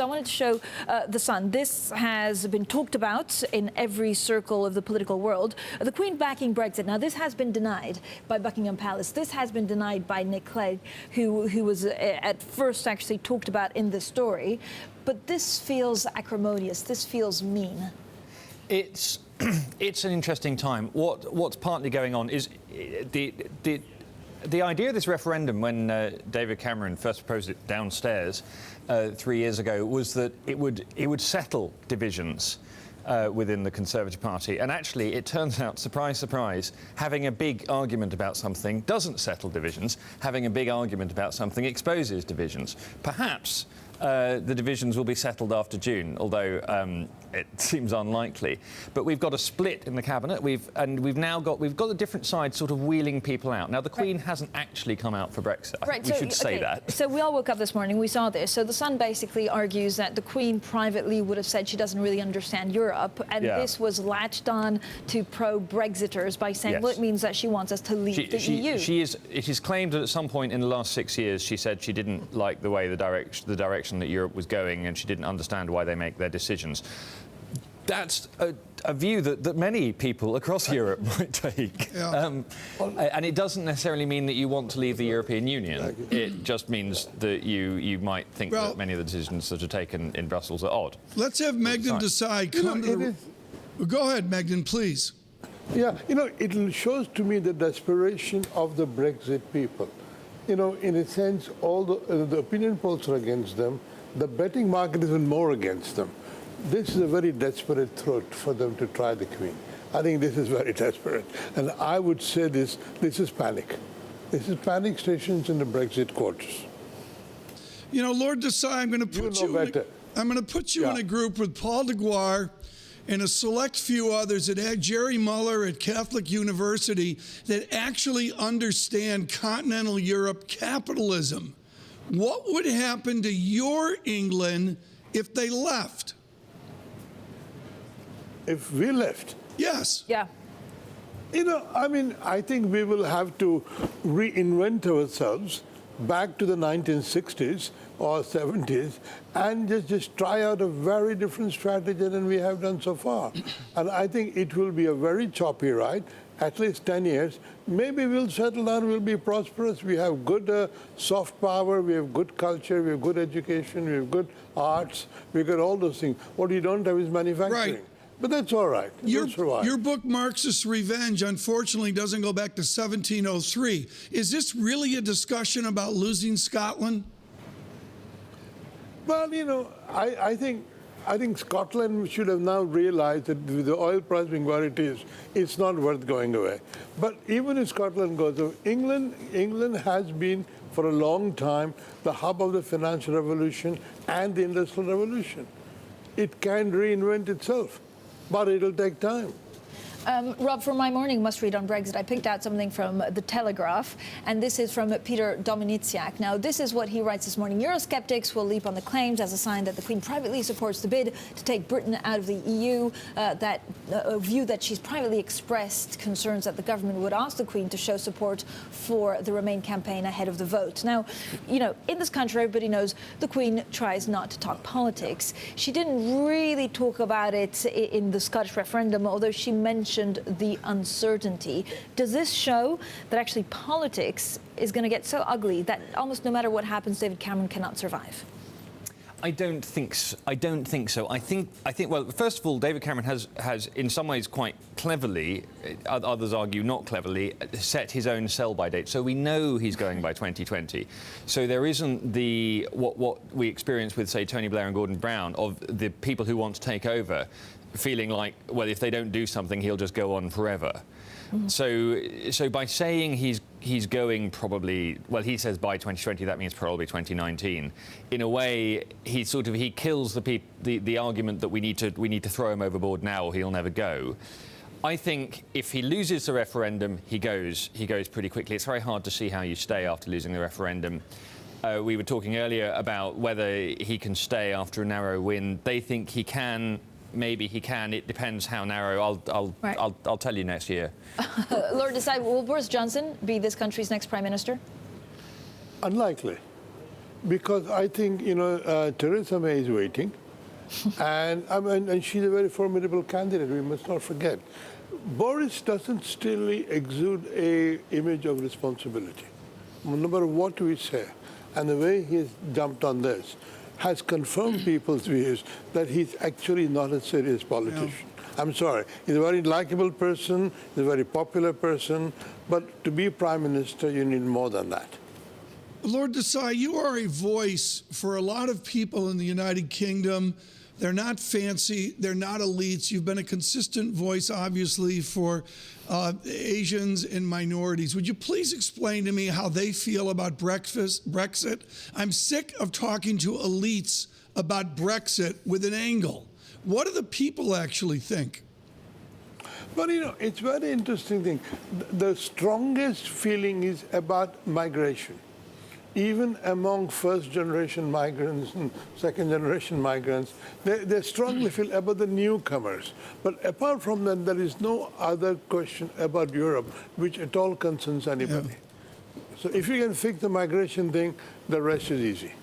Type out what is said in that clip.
I wanted to show The Sun. This has been talked about in every circle of the political world. The Queen backing Brexit. Now, this has been denied by Buckingham Palace. This has been denied by Nick Clegg, who was at first actually talked about in this story. But this feels acrimonious. This feels mean. It's an interesting time. What's partly going on is the idea of this referendum, when David Cameron first proposed it downstairs 3 years ago, was that it would settle divisions within the Conservative Party. And actually, it turns out, surprise, surprise, having a big argument about something doesn't settle divisions. Having a big argument about something exposes divisions. Perhaps the divisions will be settled after June, although it seems unlikely. But we've got a split in the cabinet. We've got the different sides sort of wheeling people out. Now, the Queen hasn't actually come out for Brexit. I think we should say that. So we all woke up this morning, we saw this. So The Sun basically argues that the Queen privately would have said she doesn't really understand Europe, and this was latched on to pro-Brexiters by saying, well, it means that she wants us to leave the EU. It is claimed that at some point in the last 6 years she said she didn't like the way the direction that Europe was going, and she didn't understand why they make their decisions. That's a view that many people across Europe might take. Yeah. And it doesn't necessarily mean that you want to leave the European Union. It just means that you might think that many of the decisions that are taken in Brussels are odd. Let's have Meghnad Desai come to the... Go ahead, Meghnad, please. Yeah, it shows to me the desperation of the Brexit people. In a sense, all the opinion polls are against them. The betting market is even more against them. This is a very desperate threat for them to try the Queen. I think this is very desperate. And I would say this is panic. This is panic stations in the Brexit quarters. Lord Desai, I'm going to put you in a group with Paul DeGuire and a select few others that had Jerry Muller at Catholic University that actually understand continental Europe capitalism. What would happen to your England if they left? If we left? Yes. Yeah. I think we will have to reinvent ourselves back to the 1960s or 70s and just try out a very different strategy than we have done so far. And I think it will be a very choppy ride, at least 10 years. Maybe we'll settle down, we'll be prosperous. We have good soft power, we have good culture, we have good education, we have good arts, we've got all those things. What we don't have is manufacturing. Right. But that's all right. Your book, Marxist Revenge, unfortunately doesn't go back to 1703. Is this really a discussion about losing Scotland? Well, I think Scotland should have now realized that with the oil price being where it is, it's not worth going away. But even if Scotland goes away, England has been for a long time the hub of the financial revolution and the industrial revolution. It can reinvent itself. But it'll take time. Rob, for my morning must-read on Brexit, I picked out something from The Telegraph, and this is from Peter Dominitsiak. Now, this is what he writes this morning. Eurosceptics will leap on the claims as a sign that the Queen privately supports the bid to take Britain out of the EU, a view that she's privately expressed concerns that the government would ask the Queen to show support for the Remain campaign ahead of the vote. Now, in this country, everybody knows the Queen tries not to talk politics. She didn't really talk about it in the Scottish referendum, although she mentioned the uncertainty. Does this show that actually politics is going to get so ugly that almost no matter what happens, David Cameron cannot survive? I don't think so. I think well, first of all, David Cameron has in some ways quite cleverly, others argue not cleverly, set his own sell-by date. So we know he's going by 2020. So there isn't what we experienced with, say, Tony Blair and Gordon Brown, of the people who want to take over feeling like, well, if they don't do something, he'll just go on forever. So by saying he's going probably, well, he says by 2020, that means probably 2019. In a way, he kills the argument that we need to throw him overboard now or he'll never go. I think if he loses the referendum, he goes pretty quickly. It's very hard to see how you stay after losing the referendum. We were talking earlier about whether he can stay after a narrow win. They think he can. Maybe he can. It depends how narrow. I'll tell you next year. Lord Desai, will Boris Johnson be this country's next prime minister? Unlikely. because I think, Theresa May is waiting. and she's a very formidable candidate, we must not forget. Boris doesn't still exude a image of responsibility. No matter what we say, and the way he's jumped on this has confirmed people's views that he's actually not a serious politician. Yeah. I'm sorry. He's a very likable person, he's a very popular person, but to be prime minister, you need more than that. Lord Desai, you are a voice for a lot of people in the United Kingdom. They're not fancy, they're not elites. You've been a consistent voice, obviously, for Asians and minorities. Would you please explain to me how they feel about Brexit? I'm sick of talking to elites about Brexit with an angle. What do the people actually think? But, it's a very interesting thing. The strongest feeling is about migration. Even among first-generation migrants and second-generation migrants, they strongly feel about the newcomers. But apart from that, there is no other question about Europe which at all concerns anybody. Yeah. So if you can fix the migration thing, the rest is easy.